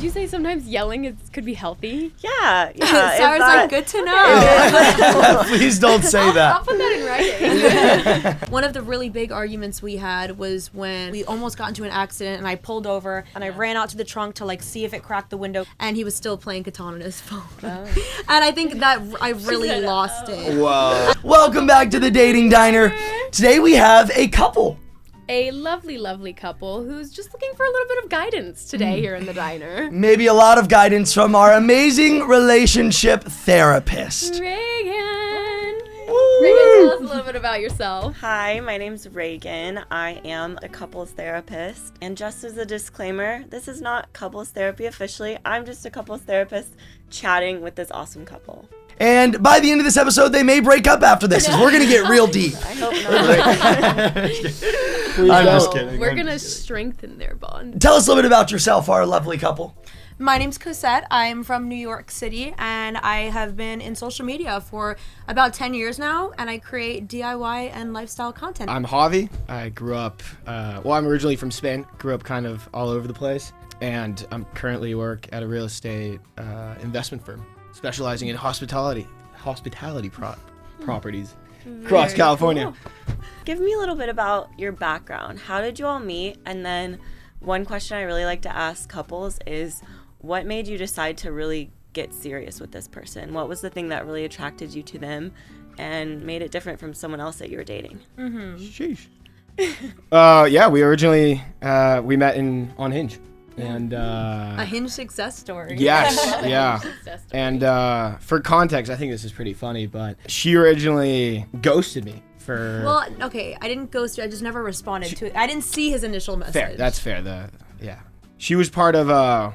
you say sometimes yelling could be healthy? Yeah. Sarah's like, good to know. Please don't say that. I'll put that in writing. One of the really big arguments we had was when we almost got into an accident and I pulled over and I ran out to the trunk to like see if it cracked the window and he was still playing Catan on his phone. And I think that I really lost it. Wow. Welcome back to the Dating Diner. Today we have a couple. A lovely, lovely couple who's just looking for a little bit of guidance today here in the diner. Maybe a lot of guidance from our amazing relationship therapist. Reagan! Reagan, tell us a little bit about yourself. Hi, my name's Reagan. I am a couples therapist. And just as a disclaimer, this is not couples therapy officially. I'm just a couples therapist chatting with this awesome couple. And by the end of this episode, they may break up after this, because we're going to get real deep. I hope not. I'm just kidding. We're going to strengthen their bond. Tell us a little bit about yourself, our lovely couple. My name's Cosette. I'm from New York City and I have been in social media for about 10 years now and I create DIY and lifestyle content. I'm Javi. I grew up, I'm originally from Spain, grew up kind of all over the place, and I'm currently work at a real estate investment firm specializing in hospitality properties across California. Cool. Give me a little bit about your background. How did you all meet? And then one question I really like to ask couples is, what made you decide to really get serious with this person? What was the thing that really attracted you to them and made it different from someone else that you were dating? Sheesh. We originally we met on Hinge, and A Hinge success story. yes, yeah. Success story. And for context, I think this is pretty funny, but she originally ghosted me for. Well, okay, I didn't ghost you. I just never responded to it. I didn't see his initial message. Fair, that's fair. She was part of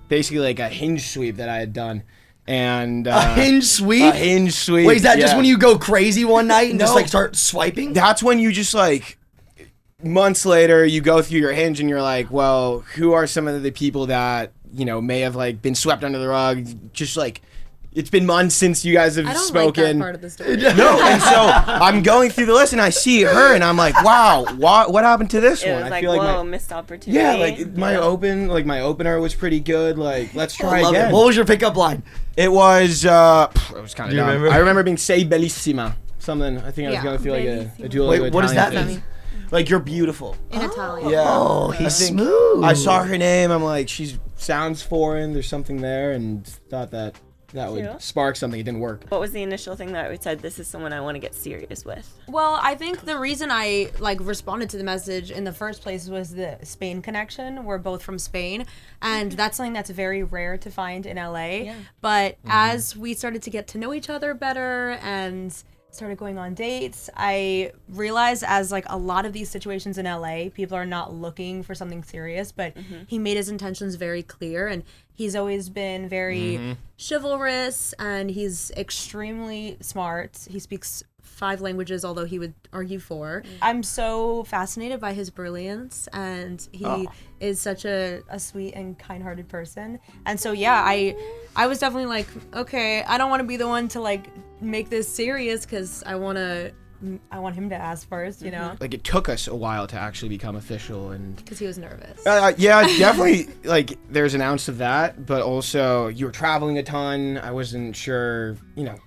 basically like a Hinge sweep that I had done, and A Hinge sweep? A Hinge sweep. Wait, is that just yeah. when you go crazy one night and just No. like start swiping? That's when you just like months later you go through your Hinge and you're like, well, who are some of the people that may have like been swept under the rug? Just like it's been months since you guys have I don't spoken. like that part of the story. No, and so I'm going through the list and I see her and I'm like, wow, what happened to this It one? was I like, feel like whoa, missed opportunity. yeah, like my opener was pretty good. Like, let's try I love again. it. What was your pickup line? It was kind of Do you dumb. remember? I remember being "Sei bellissima." Something. I think I was Yeah, going through like a bellissima. Duolingo Wait, what does Italian that thing. mean? Like, you're beautiful. In Italian. Yeah. Oh, I he's think smooth. I saw her name. I'm like, she sounds foreign. There's something there, and thought that would Cute. spark something. It didn't work. What was the initial thing that said, this is someone I want to get serious with? Well, I think the reason I responded to the message in the first place was the Spain connection. We're both from Spain, and that's something that's very rare to find in LA. Yeah. But as we started to get to know each other better and started going on dates, I realized as like a lot of these situations in LA, people are not looking for something serious, but he made his intentions very clear, and he's always been very chivalrous, and he's extremely smart. He speaks 5 languages, although he would argue 4. I'm so fascinated by his brilliance, and he is such a sweet and kind-hearted person. And so yeah, I was definitely like, okay, I don't want to be the one to like make this serious, because I want him to ask first, you know, Like, it took us a while to actually become official, and because he was nervous. yeah, definitely. Like, there's an ounce of that, but also you were traveling a ton. I wasn't sure.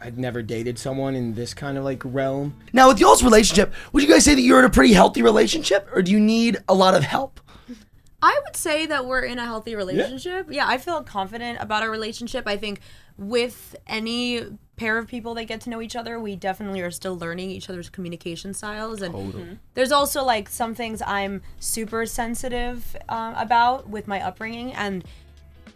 I'd never dated someone in this kind of like realm. Now, with y'all's relationship, would you guys say that you're in a pretty healthy relationship, or do you need a lot of help? I would say that we're in a healthy relationship. Yeah, I feel confident about our relationship. I think with any pair of people that get to know each other, we definitely are still learning each other's communication styles. And there's also like some things I'm super sensitive about with my upbringing, and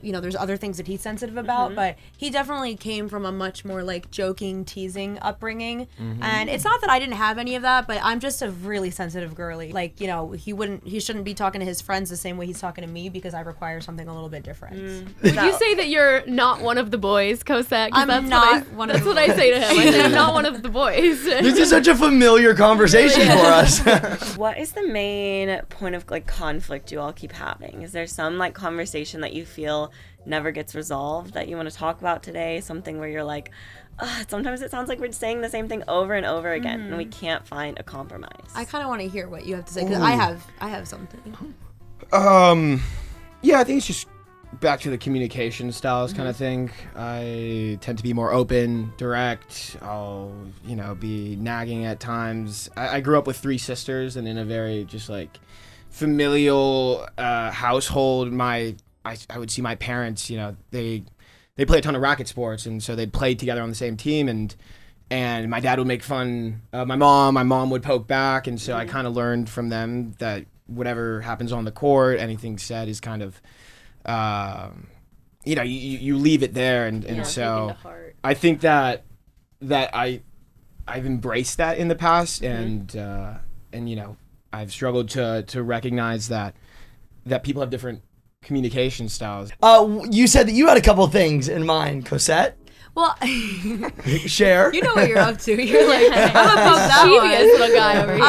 there's other things that he's sensitive about, but he definitely came from a much more like joking, teasing upbringing. And it's not that I didn't have any of that, but I'm just a really sensitive girly. Like, he shouldn't be talking to his friends the same way he's talking to me, because I require something a little bit different. Would you say that you're not one of the boys, Cosette? 'Cause I'm that's not one of That's the what I say to him. I say I'm not one of the boys. This is such a familiar conversation for us. What is the main point of like conflict you all keep having? Is there some like conversation that you feel never gets resolved that you want to talk about today? Something where you're like, sometimes it sounds like we're saying the same thing over and over again, and we can't find a compromise. I kind of want to hear what you have to say, because I have something. Yeah, I think it's just back to the communication styles kind of thing. I tend to be more open, direct. I'll, be nagging at times. I grew up with 3 sisters, and in a very just like familial household. I would see my parents, they play a ton of racket sports, and so they'd play together on the same team, and my dad would make fun of my mom would poke back, and so I kind of learned from them that whatever happens on the court, anything said is kind of, you leave it there, and so I think that I've embraced that in the past, and I've struggled to recognize that people have different communication styles. You said that you had a couple things in mind, Cosette. Well, Share. you know what you're up to. You're like, I'm gonna pump that Devious little guy over here.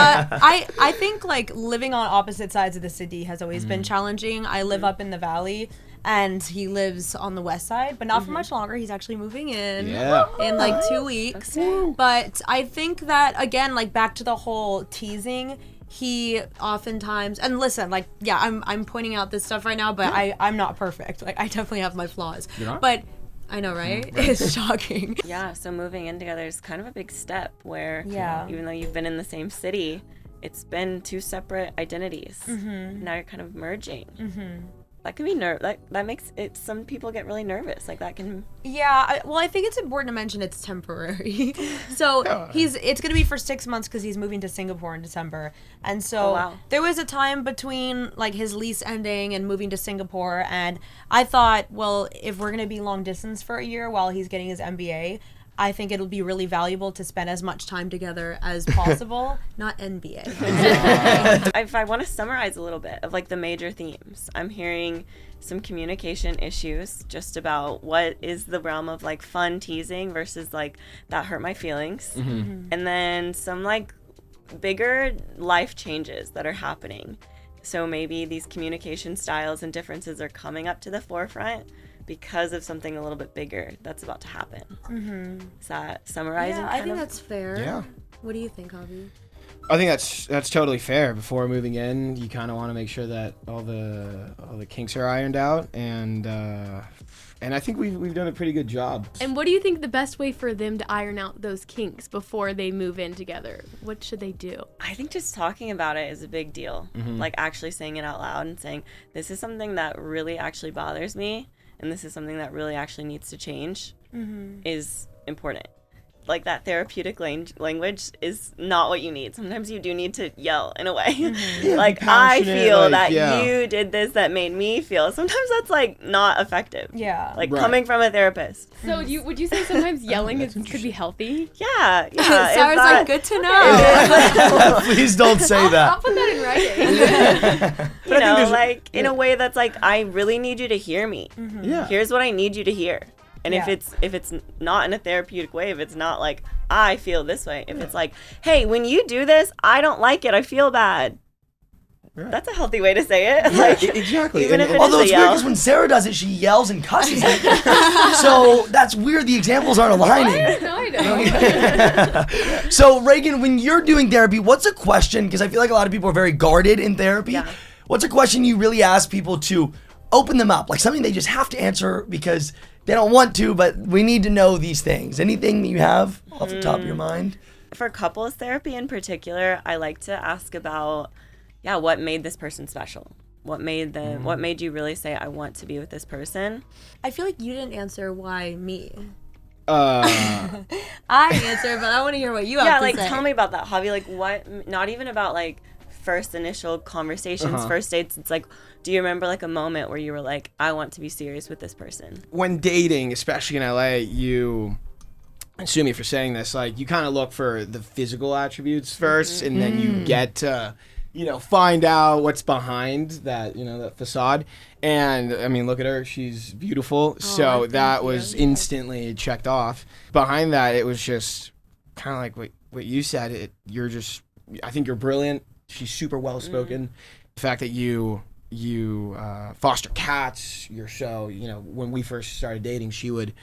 I think like living on opposite sides of the city has always been challenging. I live up in the valley, and he lives on the west side, but not for much longer. He's actually moving in like 2 weeks. But I think that, again, like back to the whole teasing, he oftentimes, and listen, like, yeah, I'm pointing out this stuff right now, but I'm not perfect. Like, I definitely have my flaws. You're not? But I know, right? It's shocking. Yeah, so moving in together is kind of a big step where Yeah. even though you've been in the same city, it's been 2 separate identities. Now you're kind of merging. That can be that makes it, some people get really nervous. Like that can. Yeah, I think it's important to mention it's temporary. So it's going to be for 6 months because he's moving to Singapore in December. And so there was a time between like his lease ending and moving to Singapore, and I thought, well, if we're going to be long distance for a year while he's getting his MBA, I think it'll be really valuable to spend as much time together as possible. Not NBA. If I want to summarize a little bit of like the major themes, I'm hearing some communication issues just about what is the realm of like fun teasing versus like that hurt my feelings. And then some like bigger life changes that are happening. So maybe these communication styles and differences are coming up to the forefront because of something a little bit bigger that's about to happen. Is that summarizing? Yeah, I think that's fair. Yeah. What do you think, Javi? I think that's totally fair. Before moving in, you kind of want to make sure that all the kinks are ironed out, and I think we've done a pretty good job. And what do you think the best way for them to iron out those kinks before they move in together? What should they do? I think just talking about it is a big deal. Like actually saying it out loud and saying, this is something that really actually bothers me, and this is something that really actually needs to change, is important. Like that therapeutic language is not what you need. Sometimes you do need to yell in a way. Like, I feel that you did this that made me feel. Sometimes that's like not effective. Yeah. Like coming from a therapist. So would you say sometimes yelling could be healthy? Yeah. Sarah's like, good to know. Please don't say I'll that. put that in writing. You know, like in a way that's like, I really need you to hear me. Yeah. Here's what I need you to hear. And if it's not in a therapeutic way, if it's not like, I feel this way, if it's like, hey, when you do this, I don't like it, I feel bad. Right. That's a healthy way to say it. Yeah, like, exactly. Even if it although is it's a weird yell. because when Sarah does it, she yells and cusses. So that's weird. The examples aren't aligning. No, I know. So Reagan, when you're doing therapy, what's a question? Because I feel like a lot of people are very guarded in therapy. Yeah. What's a question you really ask people to open them up? Like something they just have to answer because they don't want to, but we need to know these things. Anything that you have off the top of your mind? For couples therapy in particular, I like to ask about, what made this person special? What made you really say, I want to be with this person? I feel like you didn't answer why me. Uh, I answered, but I want to hear what you have Yeah, to like say. tell me about that, Javi. Like what, not even about like first initial conversations, first dates. It's like, do you remember like a moment where you were like, I want to be serious with this person? when dating, especially in LA, you, sue me for saying this, like you kind of look for the physical attributes first, and then you get to, find out what's behind that, that facade. And I mean, look at her, she's beautiful. So that was instantly checked off. Behind that, it was just kind of like what you said. I think you're brilliant. She's super well spoken. The fact that you foster cats, you're so, when we first started dating, she would,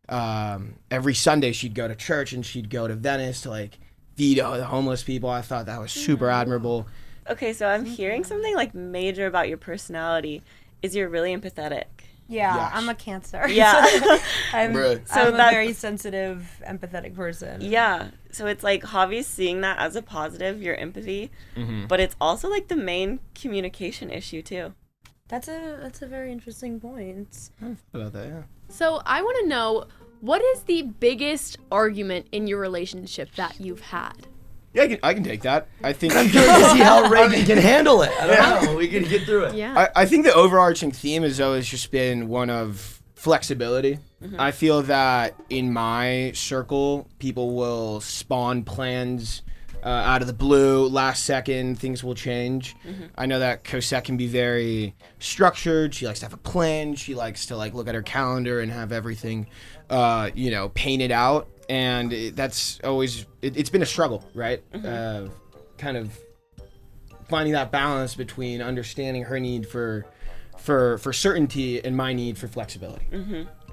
every Sunday she'd go to church and she'd go to Venice to like feed the homeless people. I thought that was super admirable. Okay, so I'm hearing something like major about your personality is you're really empathetic. Yeah, Yes. I'm a Cancer. Yeah. Really? So I'm a that- very sensitive, empathetic person. Yeah. So it's like Javi's seeing that as a positive, your empathy, but it's also like the main communication issue too. That's a very interesting point. About that, yeah. So I want to know, what is the biggest argument in your relationship that you've had? Yeah, I can take that. I think I'm curious to see how Reagan can handle it. I don't know. We can get through it. Yeah. I think the overarching theme has always just been one of flexibility. I feel that in my circle, people will spawn plans out of the blue, last second, things will change. I know that Cosette can be very structured. She likes to have a plan. She likes to like look at her calendar and have everything, painted out. And that's always, it's been a struggle, right? Kind of finding that balance between understanding her need for certainty and my need for flexibility.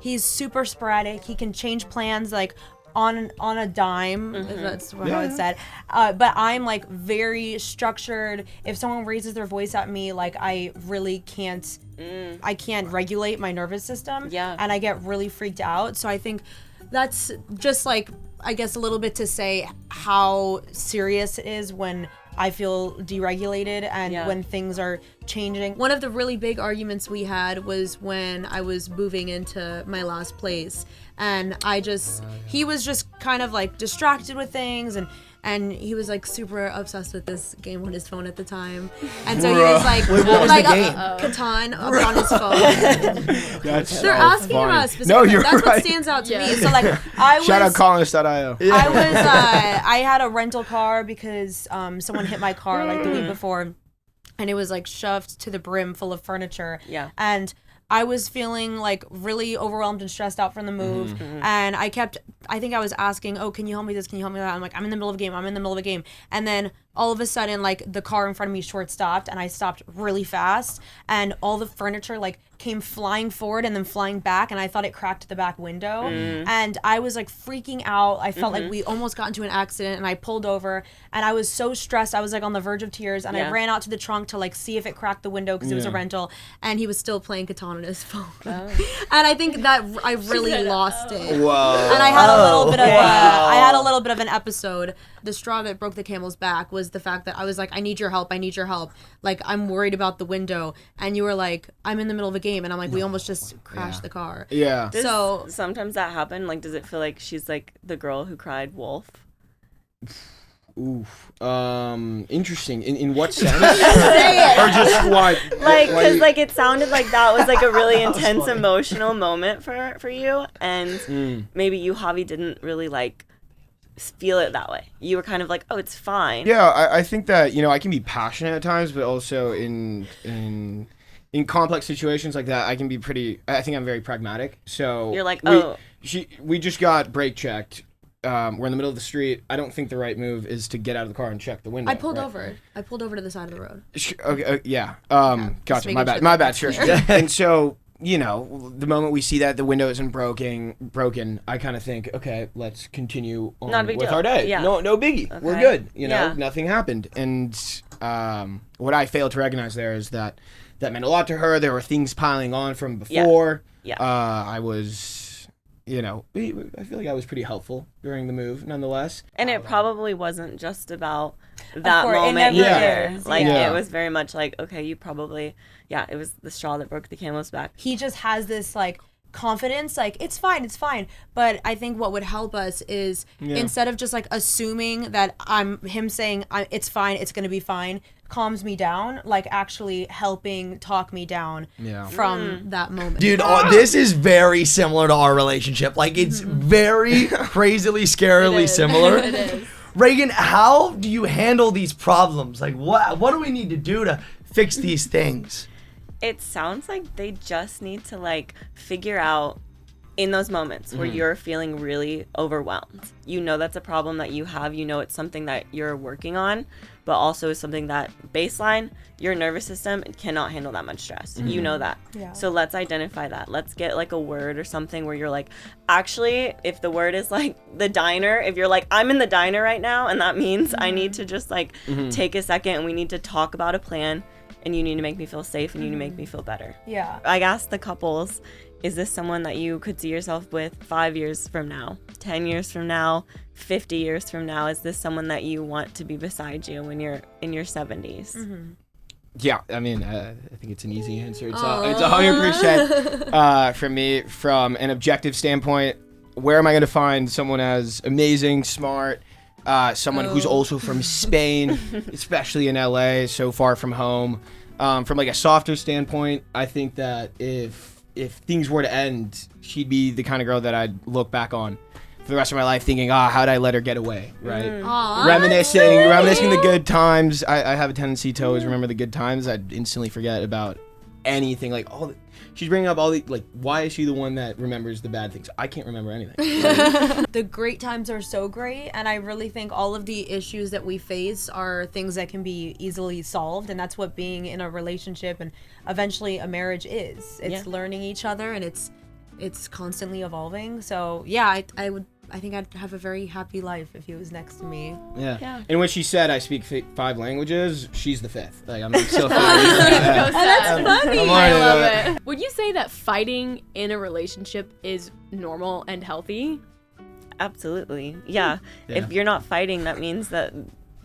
He's super sporadic. He can change plans like on a dime. If that's how it's said. But I'm like very structured. If someone raises their voice at me, like I really can't. I can't regulate my nervous system. Yeah. And I get really freaked out. So I think that's just like, I guess, a little bit to say how serious it is when I feel deregulated and Yeah. when things are changing. One of the really big arguments we had was when I was moving into my last place, and he was just kind of like distracted with things, and he was like super obsessed with this game on his phone at the time, and so he was like, Wait, what was the game? Catan up on his phone. That's They're so asking funny. about specific. No, you're That's right. what stands out to me. So like, Shout out colonist.io. I had a rental car because someone hit my car like the week before, and it was like shoved to the brim full of furniture. Yeah. And I was feeling like really overwhelmed and stressed out from the move. And I think I was asking, oh, can you help me this? Can you help me that? I'm like, I'm in the middle of a game. And then all of a sudden, like the car in front of me short stopped, and I stopped really fast, and all the furniture like came flying forward and then flying back, and I thought it cracked the back window. And I was like freaking out. I felt like we almost got into an accident, and I pulled over, and I was so stressed. I was like on the verge of tears, and I Yeah. ran out to the trunk to like see if it cracked the window because it was a rental, and he was still playing Catan on his phone. And I think that I really lost it. Whoa. And I had a little bit of wow. I had a little bit of an episode. The straw that broke the camel's back was the fact that I was like, I need your help. Like, I'm worried about the window. And you were like, I'm in the middle of a game. And I'm like, we almost just crashed the car. Yeah. Does So- sometimes that happen? Like, does it feel like she's like the girl who cried wolf? Oof. Interesting. In what sense? Or just what? Like, why because you- like it sounded like that was like a really intense emotional moment for you, and maybe you, Javi, didn't really like feel it that way. You were kind of like, oh, it's fine. Yeah, I think that, I can be passionate at times, but also in complex situations like that, I think I'm very pragmatic. So You're like, we just got brake checked. We're in the middle of the street. I don't think the right move is to get out of the car and check the window. I pulled right? over. I pulled over to the side of the road. Okay, yeah. Gotcha. making My sure bad. My that bad. that's Sure. clear. And so, the moment we see that the window isn't broken, I kind of think, okay, let's continue on Not a big with deal. our day. Yeah. No biggie. We're Okay. good. Yeah. Nothing happened. And what I failed to recognize there is that meant a lot to her. There were things piling on from before. Yeah. I was, I feel like I was pretty helpful during the move, nonetheless. And it probably wasn't just about that course, it moment never either. is, Like, yeah. it was very much like, okay, you probably, it was the straw that broke the camel's back. He just has this like confidence, like it's fine. But I think what would help us is instead of just like assuming that him saying it's fine, it's gonna be fine, calms me down, like actually helping talk me down from that moment. Dude, this is very similar to our relationship. Like, it's very crazily, scarily similar. It is. Reagan, how do you handle these problems? Like, what do we need to do to fix these things? It sounds like they just need to like figure out in those moments where you're feeling really overwhelmed. You know that's a problem that you have. You know it's something that you're working on, but also is something that baseline, your nervous system cannot handle that much stress. You know that. Yeah. So let's identify that. Let's get like a word or something where you're like, actually, if the word is like the diner, if you're like, I'm in the diner right now, and that means I need to just like take a second and we need to talk about a plan. and you need to make me feel safe, and you need to make me feel better. Yeah. I asked the couples, is this someone that you could see yourself with 5 years from now, 10 years from now, 50 years from now? Is this someone that you want to be beside you when you're in your 70s? Yeah, I mean, I think it's an easy answer. It's 100% for me. From an objective standpoint, where am I going to find someone as amazing, smart, someone who's also from Spain, especially in LA, so far from home? From like a softer standpoint, I think that if things were to end, she'd be the kind of girl that I'd look back on for the rest of my life thinking, how'd I let her get away, right? Reminiscing the good times. I have a tendency to always remember the good times. I'd instantly forget about anything. Like, she's bringing up all the, like, why is she the one that remembers the bad things? I can't remember anything. The great times are so great, and I really think all of the issues that we face are things that can be easily solved, and that's what being in a relationship and eventually a marriage is. It's learning each other, and it's constantly evolving. So yeah, I think I'd have a very happy life if he was next to me. Yeah. And when she said I speak 5 languages, she's the 5th. Like, I'm still 5. That's funny. I love it. Would you say that fighting in a relationship is normal and healthy? Absolutely. Yeah. If you're not fighting, that means that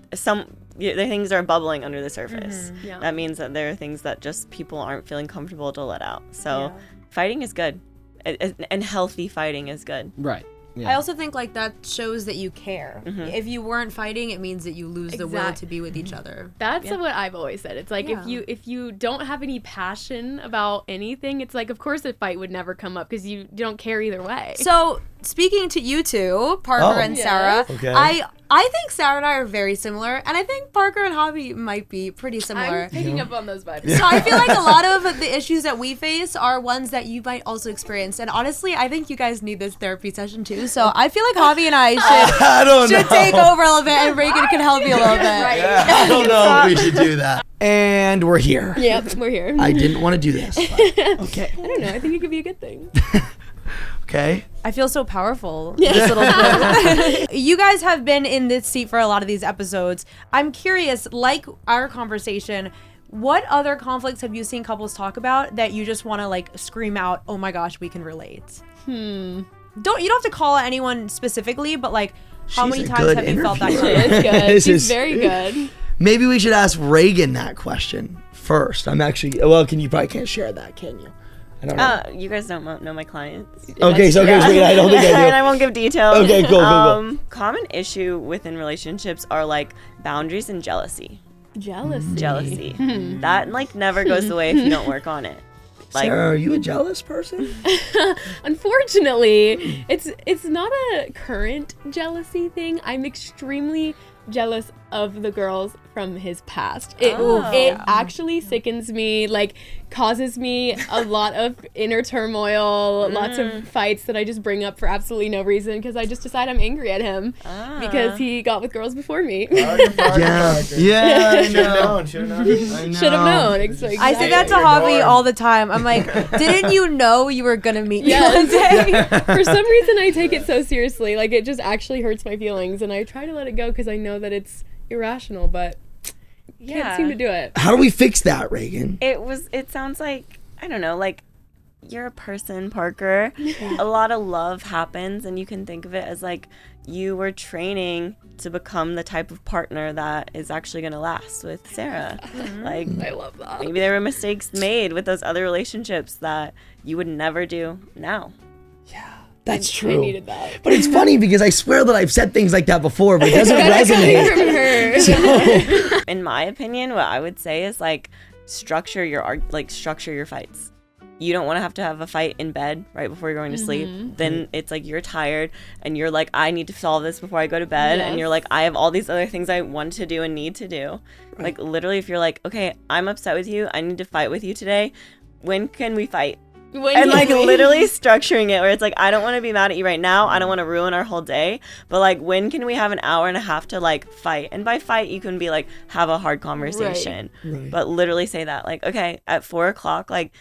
the things are bubbling under the surface. Yeah. That means that there are things that just people aren't feeling comfortable to let out. So fighting is good. And healthy fighting is good. Right. Yeah. I also think like that shows that you care. If you weren't fighting, it means that you lose the will to be with each other. That's what I've always said. It's like if you don't have any passion about anything, it's like of course a fight would never come up because you don't care either way. So speaking to you two, Parker and Sarah, Okay. I think Sarah and I are very similar, and I think Parker and Javi might be pretty similar. I'm picking up on those vibes. So I feel like a lot of the issues that we face are ones that you might also experience. And honestly, I think you guys need this therapy session too. So I feel like Javi and I should take over a little bit, and Reagan can help you a little bit. I don't know if we should do that. And we're here. Yep, we're here. I didn't want to do this. But, okay. I don't know. I think it could be a good thing. Okay. I feel so powerful. This little clip. You guys have been in this seat for a lot of these episodes. I'm curious, like our conversation, what other conflicts have you seen couples talk about that you just want to like scream out, oh my gosh, we can relate? You don't have to call out anyone specifically, but like how She's many a times good have you felt that? interviewer. It's good. This She's is- very good. Maybe we should ask Reagan that question first. I'm actually, well, you probably can't share that, can you? I don't know. You guys don't know my clients. Okay, so wait, I don't think I do. And I won't give details. Okay, cool. Common issue within relationships are like boundaries and jealousy. Jealousy. That like never goes away if you don't work on it. Like, Sarah, are you a jealous person? Unfortunately, it's not a current jealousy thing. I'm extremely jealous of the girls from his past. It actually sickens me, like causes me a lot of inner turmoil, lots of fights that I just bring up for absolutely no reason because I just decide I'm angry at him because he got with girls before me. Yeah, I know. Should have known. Should have known. Exactly. I say that to Javi all the time. I'm like, didn't you know you were gonna meet me one day? For some reason, I take it so seriously. Like, it just actually hurts my feelings, and I try to let it go because I know that it's irrational, but can't seem to do it. How do we fix that, Reagan? it sounds like, I don't know, like you're a person, Parker. A lot of love happens, and you can think of it as like you were training to become the type of partner that is actually going to last with Sarah. Like, I love that. maybe there were mistakes made with those other relationships that you would never do now. That's I true. needed that. But it's funny because I swear that I've said things like that before, but it doesn't resonate. So, In my opinion, what I would say is like structure your fights. You don't want to have a fight in bed right before you're going to sleep. Then it's like you're tired and you're like, I need to solve this before I go to bed. Yes. And you're like, I have all these other things I want to do and need to do. Like literally, if you're like, okay, I'm upset with you, I need to fight with you today. When can we fight? And like literally structuring it where it's like, I don't want to be mad at you right now. I don't want to ruin our whole day. But like, when can we have an hour and a half to like fight? And by fight, you can be like, have a hard conversation. Right. But literally say that like, okay, at 4:00, like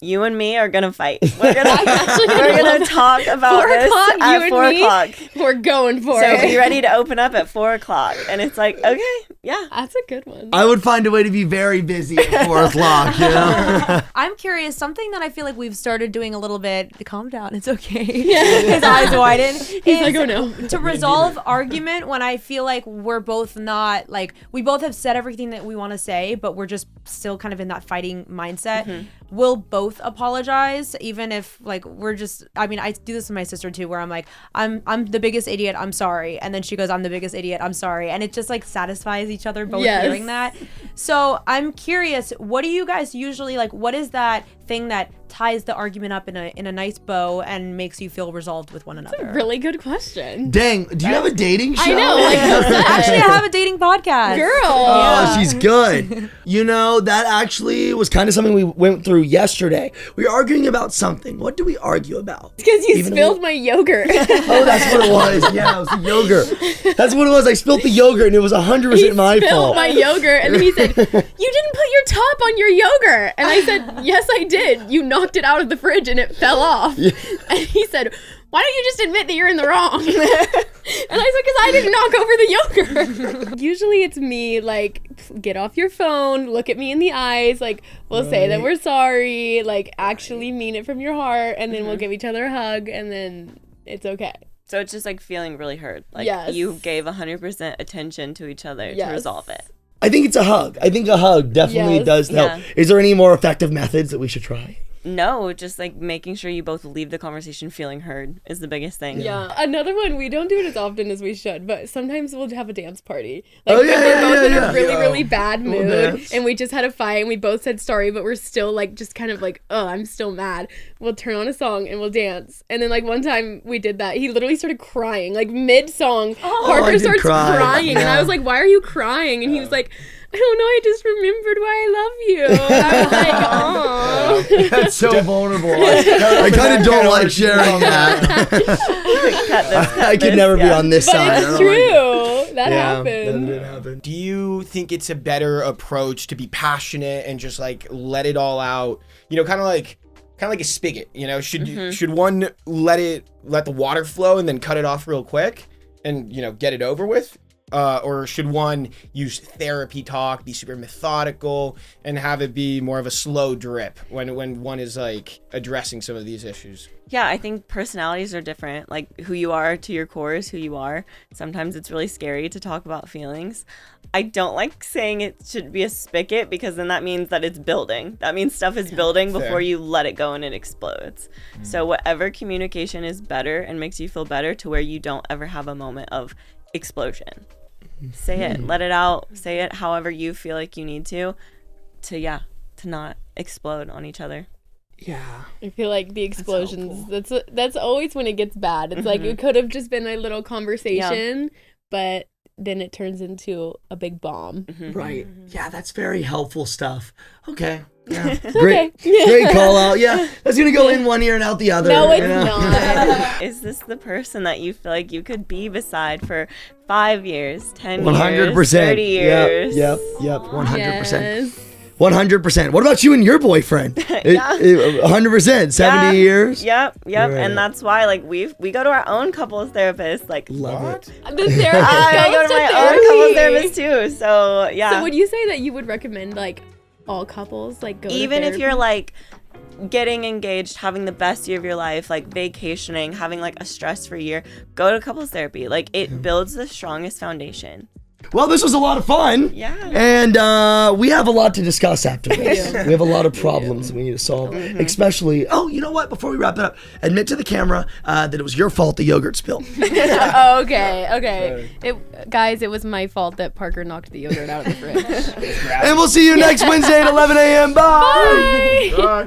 you and me are gonna fight. We're gonna talk about this at 4 o'clock. We're going for So it. be ready to open up at 4 o'clock. And it's like, okay, yeah. That's a good one. I would find a way to be very busy at 4 o'clock, you know? I'm curious, something that I feel like we've started doing a little bit, calm down, it's okay. His eyes widen. He's like, oh no. To resolve argument when I feel like we're both not, like, we both have said everything that we want to say, but we're just still kind of in that fighting mindset. We'll both apologize, even if, like, we're just, I mean, I do this with my sister too, where I'm like, I'm the biggest idiot, I'm sorry. And then she goes, I'm the biggest idiot, I'm sorry. And it just, like, satisfies each other both hearing that. So I'm curious, what do you guys usually, like, what is that thing that ties the argument up in a nice bow and makes you feel resolved with one another? Really good question. Dang, do you have a dating show? I know, like, Actually, I have a dating podcast. girl. Oh, she's good. You know, that actually was kind of something we went through yesterday. We were arguing about something. What do we argue about? Because you Even spilled my yogurt. Oh, that's what it was. Yeah, it was the yogurt. That's what it was. I spilled the yogurt and it was 100% my spilled fault. my yogurt, and then he said, "You didn't put your top on your yogurt." And I said, "Yes, I did. You knocked it out of the fridge and it fell off." And he said, "Why don't you just admit that you're in the wrong?" And I said, "Because I didn't knock over the yogurt." Usually it's me, like, get off your phone, look at me in the eyes, like, we'll say that we're sorry, like, actually mean it from your heart, and then we'll give each other a hug, and then it's okay. So it's just like feeling really heard. Like Yes. you gave 100% attention to each other to Yes. resolve it. I think it's a hug. I think a hug definitely Yes. does help. Yeah. Is there any more effective methods that we should try? No, just like making sure you both leave the conversation feeling heard is the biggest thing. Yeah. Another one, we don't do it as often as we should, but sometimes we'll have a dance party. Like, Oh, yeah, we're both yeah, in yeah. a really, really bad We'll mood, dance. and we just had a fight, and we both said sorry, but we're still, like, just kind of like, oh, I'm still mad. We'll turn on a song, and we'll dance. And then, like, one time we did that. He literally started crying, like, mid-song. I Parker did starts cry. crying, and I Yeah. was like, why are you crying? And he was like, I don't know, I just remembered why I love you. And I was like, oh. That's so vulnerable. I kind of don't like sharing that. I could never be on this But side. I it's don't like true. it. That Yeah, happened. that did happen. Do you think it's a better approach to be passionate and just like let it all out? You know, kind of like a spigot. You know, should one let the water flow and then cut it off real quick and, you know, get it over with? Or should one use therapy talk, be super methodical, and have it be more of a slow drip when one is like addressing some of these issues? Yeah, I think personalities are different. Like who you are to your core is who you are. Sometimes it's really scary to talk about feelings. I don't like saying it should be a spigot because then that means that it's building. That means stuff is building before Fair. you let it go and it explodes. So whatever communication is better and makes you feel better to where you don't ever have a moment of explosion. Say it, let it out, say it however you feel like you need to not explode on each other. Yeah. I feel like the explosions, that's always when it gets bad. It's like it could have just been a little conversation, but then it turns into a big bomb. Right. Yeah, that's very helpful stuff. Okay. Yeah. Great. Great call out. Yeah. That's going to go in one ear and out the other. No, it's you know? not. Is this the person that you feel like you could be beside for 5 years, 10 years, 100%. 30 years? Yep. 100%. Yes. 100%. What about you and your boyfriend? 100%. 70 years? Yep. Right. And that's why like we go to our own couples therapist. Like Love it. The therapist I go goes to my therapy. own couples therapist too. So yeah. So would you say that you would recommend like all couples like go to Even if therapy? you're like getting engaged, having the best year of your life, like vacationing, having like a stress-free year, go to couples therapy. Like it builds the strongest foundation. Well, this was a lot of fun. Yeah. And we have a lot to discuss after this. We have a lot of problems we need to solve. Especially, oh, you know what? Before we wrap it up, admit to the camera that it was your fault the yogurt spilled. Okay. Guys, it was my fault that Parker knocked the yogurt out of the fridge. And we'll see you next Wednesday at 11 a.m. Bye. Bye.